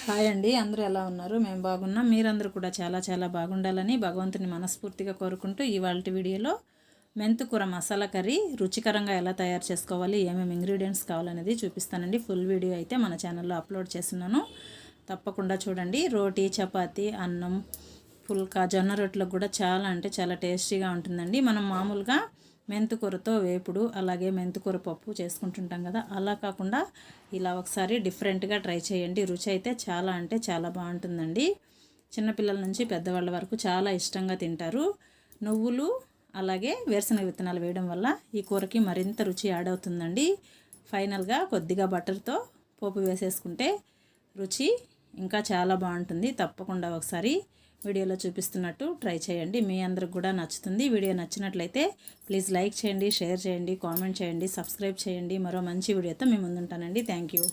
Hi అండి, అందరూ ఎలా ఉన్నారు? మేము బాగున్నాం. మీరందరూ కూడా చాలా చాలా బాగుండాలని భగవంతుని మనస్ఫూర్తిగా కోరుకుంటూ ఇవాళ వీడియోలో మెంతుకూర మసాలా కర్రీ రుచికరంగా ఎలా తయారు చేసుకోవాలి, ఏమేమి ఇంగ్రీడియంట్స్ కావాలనేది చూపిస్తానండి. ఫుల్ వీడియో అయితే మన ఛానల్లో అప్లోడ్ చేస్తున్నాను, తప్పకుండా చూడండి. రోటీ, చపాతీ, అన్నం, పుల్కా, జొన్న రొట్టెలకు కూడా చాలా అంటే చాలా టేస్టీగా ఉంటుందండి. మనం మామూలుగా మెంతుకూరతో వేపుడు, అలాగే మెంతుకూర పప్పు చేసుకుంటుంటాం కదా, అలా కాకుండా ఇలా ఒకసారి డిఫరెంట్గా ట్రై చేయండి. రుచి అయితే చాలా అంటే చాలా బాగుంటుందండి. చిన్నపిల్లల నుంచి పెద్దవాళ్ళ వరకు చాలా ఇష్టంగా తింటారు. నువ్వులు అలాగే వేరుశనగ విత్తనాలు వేయడం వల్ల ఈ కూరకి మరింత రుచి యాడ్ అవుతుందండి. ఫైనల్గా కొద్దిగా బటర్తో పోపు వేసేసుకుంటే రుచి ఇంకా చాలా బాగుంటుంది. తప్పకుండా ఒకసారి వీడియోలో చూపిస్తున్నట్టు ట్రై చేయండి, మీ అందరికి కూడా నచ్చుతుంది. వీడియో నచ్చినట్లయితే ప్లీజ్ లైక్ చేయండి, షేర్ చేయండి, కామెంట్ చేయండి, సబ్స్క్రైబ్ చేయండి. మరో మంచి వీడియోతో మీ ముందుంటానండి. Thank you.